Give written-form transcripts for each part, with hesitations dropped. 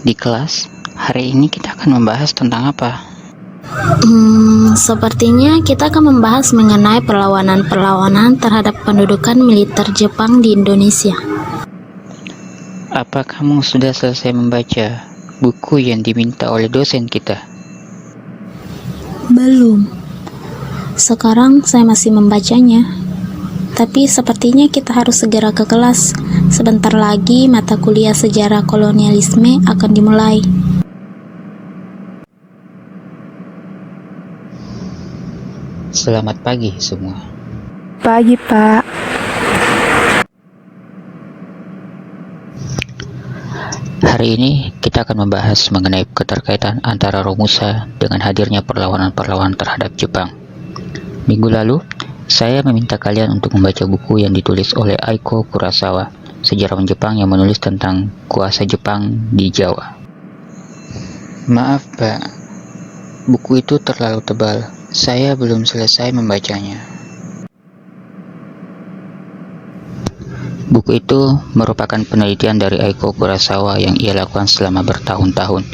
Di kelas, hari ini kita akan membahas tentang apa? Sepertinya kita akan membahas mengenai perlawanan-perlawanan terhadap pendudukan militer Jepang di Indonesia. Apa kamu sudah selesai membaca buku yang diminta oleh dosen kita? Belum. Sekarang saya masih membacanya. Tapi sepertinya kita harus segera ke kelas. Sebentar lagi mata kuliah sejarah kolonialisme akan dimulai. Selamat pagi semua. Pagi, Pak. Hari ini kita akan membahas mengenai keterkaitan antara Romusa dengan hadirnya perlawanan-perlawanan terhadap Jepang. Minggu lalu, saya meminta kalian untuk membaca buku yang ditulis oleh Aiko Kurosawa, sejarawan Jepang yang menulis tentang kuasa Jepang di Jawa. Maaf, Pak. Buku itu terlalu tebal. Saya belum selesai membacanya. Buku itu merupakan penelitian dari Aiko Kurosawa yang ia lakukan selama bertahun-tahun,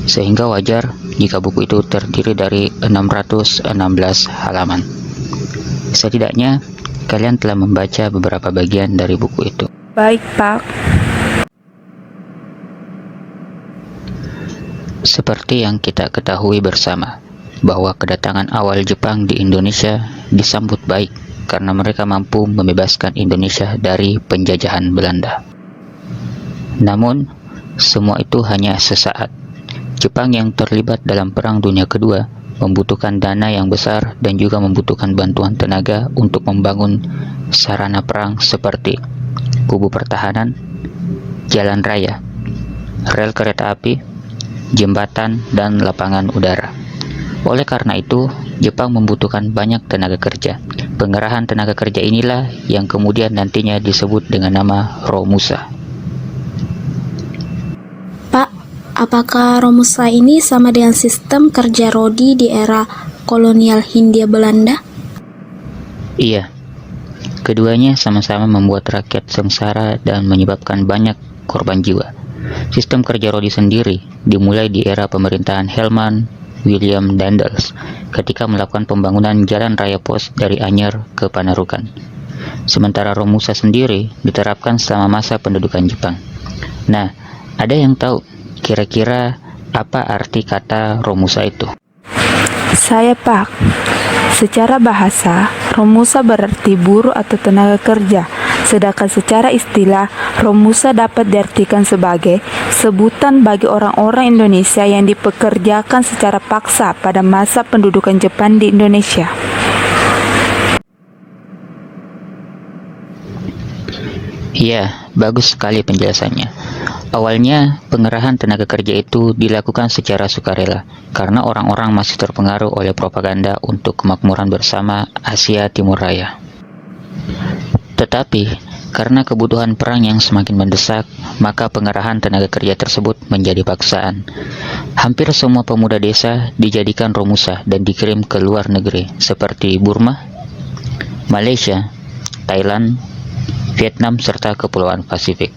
sehingga wajar jika buku itu terdiri dari 616 halaman. Setidaknya, kalian telah membaca beberapa bagian dari buku itu. Baik, Pak. Seperti yang kita ketahui bersama, bahwa kedatangan awal Jepang di Indonesia disambut baik karena mereka mampu membebaskan Indonesia dari penjajahan Belanda. Namun, semua itu hanya sesaat. Jepang yang terlibat dalam Perang Dunia Kedua membutuhkan dana yang besar dan juga membutuhkan bantuan tenaga untuk membangun sarana perang seperti kubu pertahanan, jalan raya, rel kereta api, jembatan, dan lapangan udara. Oleh karena itu, Jepang membutuhkan banyak tenaga kerja. Pengerahan tenaga kerja inilah yang kemudian nantinya disebut dengan nama Romusa. Pak, apakah Romusa ini sama dengan sistem kerja rodi di era kolonial Hindia Belanda? Iya, keduanya sama-sama membuat rakyat sengsara dan menyebabkan banyak korban jiwa. Sistem kerja rodi sendiri dimulai di era pemerintahan Helman William Daendels ketika melakukan pembangunan jalan raya pos dari Anyer ke Panarukan. Sementara Romusa sendiri diterapkan selama masa pendudukan Jepang. Nah, ada yang tahu kira-kira apa arti kata Romusa itu? Saya, Pak. Secara bahasa, Romusa berarti buruh atau tenaga kerja. Sedangkan secara istilah, Romusa dapat diartikan sebagai sebutan bagi orang-orang Indonesia yang dipekerjakan secara paksa pada masa pendudukan Jepang di Indonesia. Ya, bagus sekali penjelasannya. Awalnya, pengerahan tenaga kerja itu dilakukan secara sukarela karena orang-orang masih terpengaruh oleh propaganda untuk kemakmuran bersama Asia Timur Raya. Tetapi, karena kebutuhan perang yang semakin mendesak, maka pengerahan tenaga kerja tersebut menjadi paksaan. Hampir semua pemuda desa dijadikan Romusa dan dikirim ke luar negeri, seperti Burma, Malaysia, Thailand, Vietnam, serta Kepulauan Pasifik.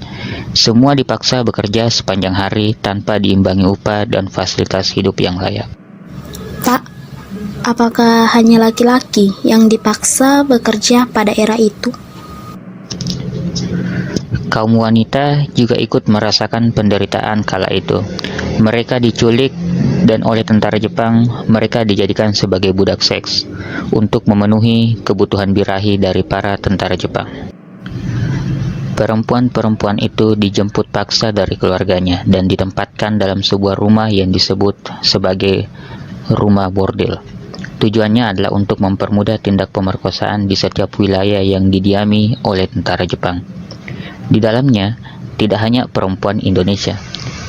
Semua dipaksa bekerja sepanjang hari tanpa diimbangi upah dan fasilitas hidup yang layak. Pak, apakah hanya laki-laki yang dipaksa bekerja pada era itu? Kaum wanita juga ikut merasakan penderitaan kala itu. Mereka diculik dan oleh tentara Jepang mereka dijadikan sebagai budak seks untuk memenuhi kebutuhan birahi dari para tentara Jepang. Perempuan-perempuan itu dijemput paksa dari keluarganya dan ditempatkan dalam sebuah rumah yang disebut sebagai rumah bordil. Tujuannya adalah untuk mempermudah tindak pemerkosaan di setiap wilayah yang didiami oleh tentara Jepang. Di dalamnya, tidak hanya perempuan Indonesia.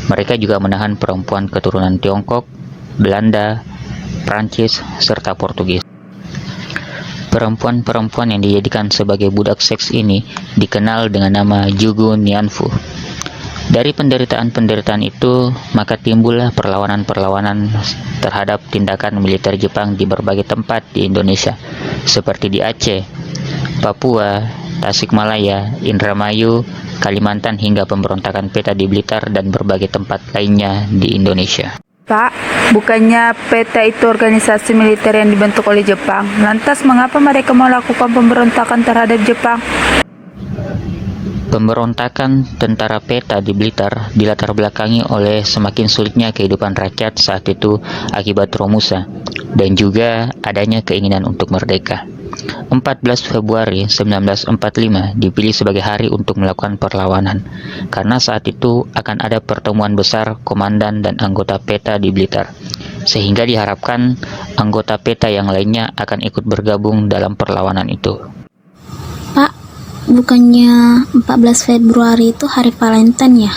Mereka juga menahan perempuan keturunan Tiongkok, Belanda, Prancis, serta Portugis. Perempuan-perempuan yang dijadikan sebagai budak seks ini dikenal dengan nama Jugu Nianfu. Dari penderitaan-penderitaan itu, maka timbullah perlawanan-perlawanan terhadap tindakan militer Jepang di berbagai tempat di Indonesia, seperti di Aceh, Papua, Tasikmalaya, Indramayu, Kalimantan hingga pemberontakan PETA di Blitar dan berbagai tempat lainnya di Indonesia. Pak, bukannya PETA itu organisasi militer yang dibentuk oleh Jepang? Lantas mengapa mereka melakukan pemberontakan terhadap Jepang? Pemberontakan tentara PETA di Blitar dilatar belakangi oleh semakin sulitnya kehidupan rakyat saat itu akibat Romusa dan juga adanya keinginan untuk merdeka. 14 Februari 1945 dipilih sebagai hari untuk melakukan perlawanan karena saat itu akan ada pertemuan besar komandan dan anggota PETA di Blitar, sehingga diharapkan anggota PETA yang lainnya akan ikut bergabung dalam perlawanan itu. Pak, bukannya 14 Februari itu hari Valentine ya?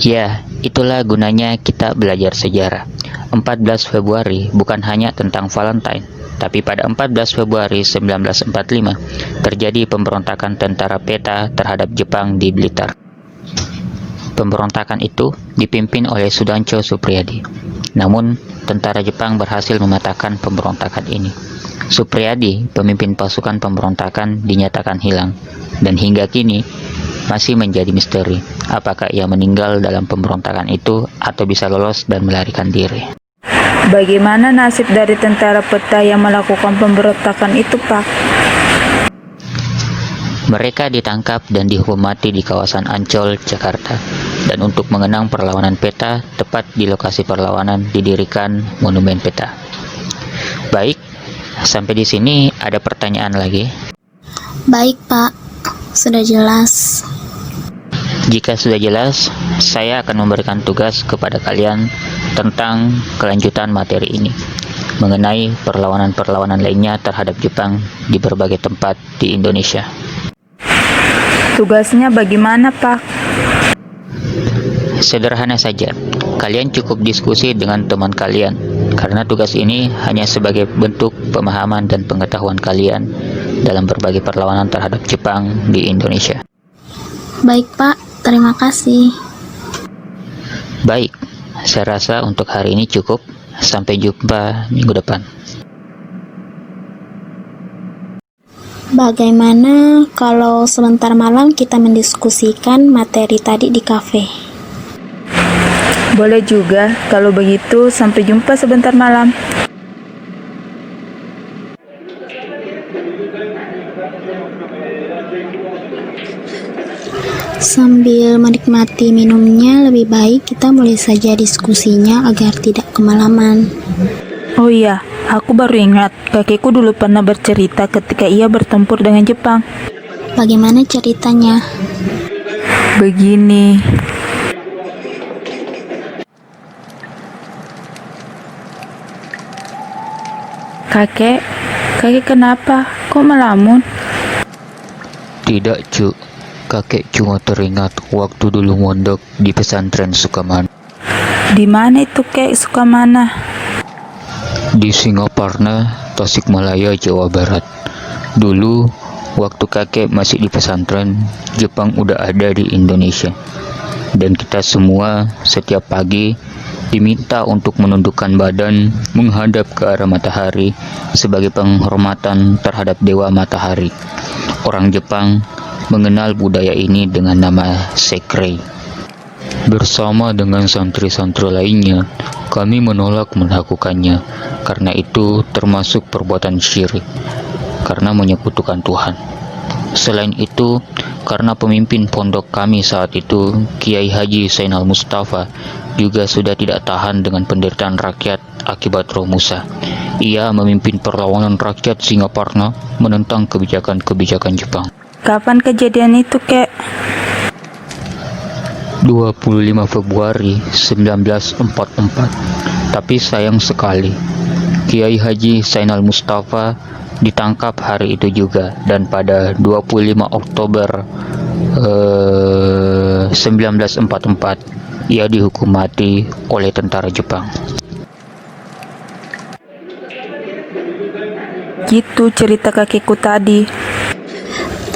Ya, itulah gunanya kita belajar sejarah. 14 Februari bukan hanya tentang Valentine, tapi pada 14 Februari 1945 terjadi pemberontakan tentara PETA terhadap Jepang di Blitar. Pemberontakan itu dipimpin oleh Sudancho Supriyadi. Namun, tentara Jepang berhasil mematahkan pemberontakan ini. Supriyadi, pemimpin pasukan pemberontakan, dinyatakan hilang, dan hingga kini masih menjadi misteri apakah ia meninggal dalam pemberontakan itu atau bisa lolos dan melarikan diri. Bagaimana nasib dari tentara PETA yang melakukan pemberontakan itu, Pak? Mereka ditangkap dan dihukum mati di kawasan Ancol, Jakarta. Dan untuk mengenang perlawanan PETA, tepat di lokasi perlawanan didirikan Monumen PETA. Baik, sampai di sini ada pertanyaan lagi? Baik, Pak. Sudah jelas. Jika sudah jelas, saya akan memberikan tugas kepada kalian tentang kelanjutan materi ini mengenai perlawanan-perlawanan lainnya terhadap Jepang di berbagai tempat di Indonesia. Tugasnya bagaimana, Pak? Sederhana saja, kalian cukup diskusi dengan teman kalian karena tugas ini hanya sebagai bentuk pemahaman dan pengetahuan kalian dalam berbagai perlawanan terhadap Jepang di Indonesia. Baik, Pak. Terima kasih. Baik, saya rasa untuk hari ini cukup. Sampai jumpa minggu depan. Bagaimana kalau sebentar malam kita mendiskusikan materi tadi di kafe? Boleh juga. Kalau begitu, sampai jumpa sebentar malam. Sambil menikmati minumnya, lebih baik kita mulai saja diskusinya agar tidak kemalaman. Oh iya, aku baru ingat, kakekku dulu pernah bercerita ketika ia bertempur dengan Jepang. Bagaimana ceritanya? Begini. Kakek kenapa? Kok melamun? Tidak, Cuk. Kakek cuma teringat waktu dulu mondok di pesantren Sukamana. Di mana itu, Kek, Sukamana? Di Singaparna, Tasikmalaya, Jawa Barat. Dulu, waktu kakek masih di pesantren, Jepang udah ada di Indonesia. Dan kita semua setiap pagi diminta untuk menundukkan badan menghadap ke arah matahari sebagai penghormatan terhadap Dewa Matahari. Orang Jepang mengenal budaya ini dengan nama Sekrei. Bersama dengan santri-santri lainnya, kami menolak melakukannya karena itu termasuk perbuatan syirik karena menyekutukan Tuhan. Selain itu, karena pemimpin pondok kami saat itu, Kiai Haji Zainal Mustafa, juga sudah tidak tahan dengan penderitaan rakyat akibat Romusa. Ia memimpin perlawanan rakyat Singaparna menentang kebijakan-kebijakan Jepang. Kapan kejadian itu, Kek? 25 Februari 1944. Tapi sayang sekali, Kiai Haji Zainal Mustafa ditangkap hari itu juga, dan pada 25 Oktober 1944 ia dihukum mati oleh tentara Jepang. Gitu cerita kakekku tadi.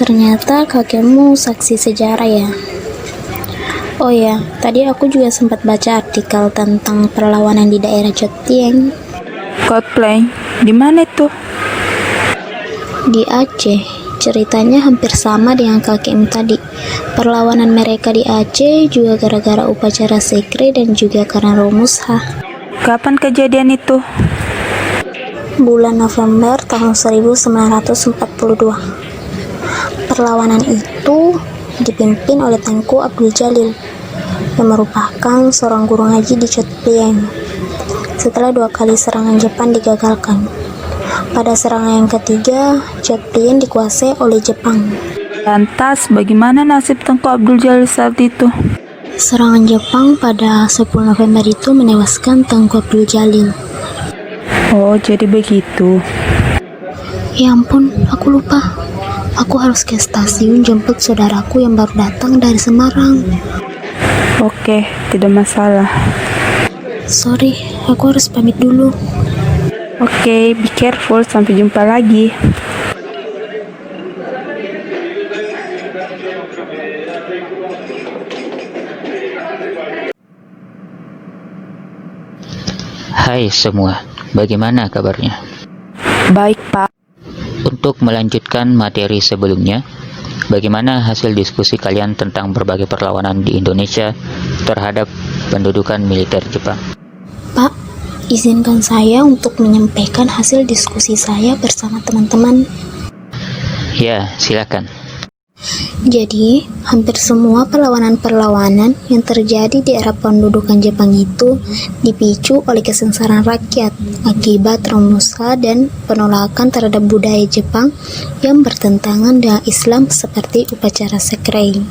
Ternyata kakekmu saksi sejarah ya. Oh ya, tadi aku juga sempat baca artikel tentang perlawanan di daerah Jetieng. Coldplay, di mana itu? Di Aceh. Ceritanya hampir sama dengan KKM tadi. Perlawanan mereka di Aceh juga gara-gara upacara sekre dan juga karena Romusha. Kapan kejadian itu? Bulan November tahun 1942. Perlawanan itu dipimpin oleh Tengku Abdul Jalil yang merupakan seorang guru ngaji di Chot Plieng. Setelah 2 kali serangan Jepang digagalkan, pada serangan yang ketiga, Chot Plieng dikuasai oleh Jepang. Lantas, bagaimana nasib Tengku Abdul Jalil saat itu? Serangan Jepang pada 10 November itu menewaskan Tengku Abdul Jalil. Oh, jadi begitu. Ya ampun, aku lupa. Aku harus ke stasiun jemput saudaraku yang baru datang dari Semarang. Oke, tidak masalah. Sorry, aku harus pamit dulu. Oke, be careful. Sampai jumpa lagi. Hai semua, bagaimana kabarnya? Baik, Pak. Untuk melanjutkan materi sebelumnya, bagaimana hasil diskusi kalian tentang berbagai perlawanan di Indonesia terhadap pendudukan militer Jepang? Pak, izinkan saya untuk menyampaikan hasil diskusi saya bersama teman-teman. Ya, silakan. Jadi, hampir semua perlawanan-perlawanan yang terjadi di era pendudukan Jepang itu dipicu oleh kesengsaraan rakyat akibat Romusha dan penolakan terhadap budaya Jepang yang bertentangan dengan Islam seperti upacara sekre.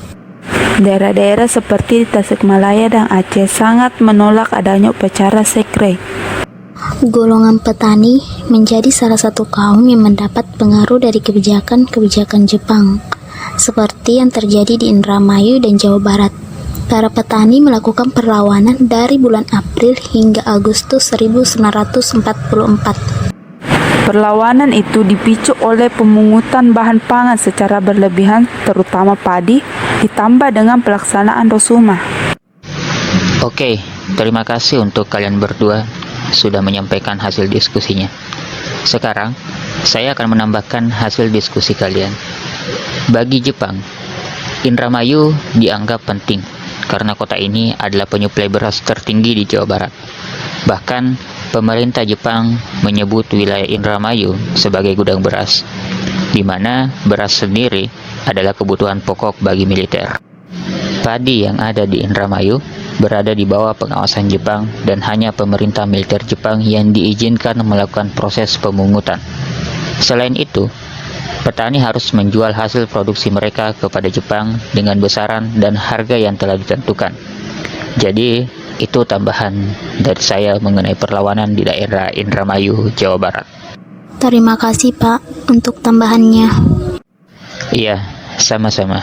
Daerah-daerah seperti di Tasikmalaya dan Aceh sangat menolak adanya upacara sekre. Golongan petani menjadi salah satu kaum yang mendapat pengaruh dari kebijakan-kebijakan Jepang, seperti yang terjadi di Indramayu dan Jawa Barat. Para petani melakukan perlawanan dari bulan April hingga Agustus 1944. Perlawanan itu dipicu oleh pemungutan bahan pangan secara berlebihan, terutama padi, ditambah dengan pelaksanaan Rosuma. Oke, terima kasih untuk kalian berdua sudah menyampaikan hasil diskusinya. Sekarang, saya akan menambahkan hasil diskusi kalian. Bagi Jepang, Indramayu dianggap penting karena kota ini adalah penyuplai beras tertinggi di Jawa Barat. Bahkan, pemerintah Jepang menyebut wilayah Indramayu sebagai gudang beras, di mana beras sendiri adalah kebutuhan pokok bagi militer. Padi yang ada di Indramayu berada di bawah pengawasan Jepang dan hanya pemerintah militer Jepang yang diizinkan melakukan proses pemungutan. Selain itu, petani harus menjual hasil produksi mereka kepada Jepang dengan besaran dan harga yang telah ditentukan. Jadi, itu tambahan dari saya mengenai perlawanan di daerah Indramayu, Jawa Barat. Terima kasih Pak untuk tambahannya. Iya, sama-sama.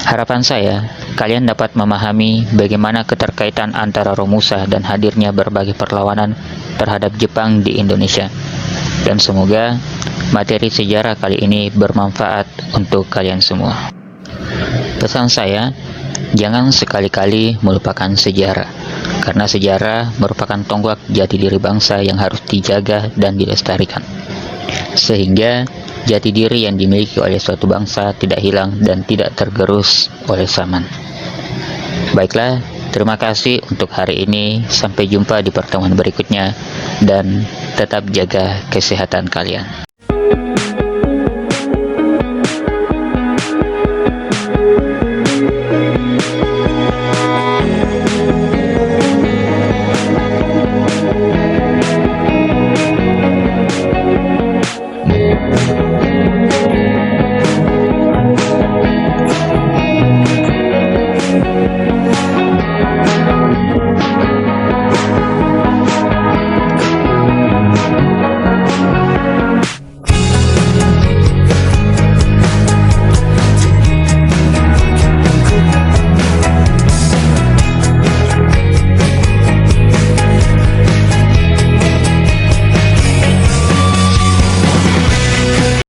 Harapan saya, kalian dapat memahami bagaimana keterkaitan antara Romusha dan hadirnya berbagai perlawanan terhadap Jepang di Indonesia. Dan semoga materi sejarah kali ini bermanfaat untuk kalian semua. Pesan saya, jangan sekali-kali melupakan sejarah, karena sejarah merupakan tonggak jati diri bangsa yang harus dijaga dan dilestarikan, sehingga jati diri yang dimiliki oleh suatu bangsa tidak hilang dan tidak tergerus oleh zaman. Baiklah, terima kasih untuk hari ini. Sampai jumpa di pertemuan berikutnya, dan tetap jaga kesehatan kalian.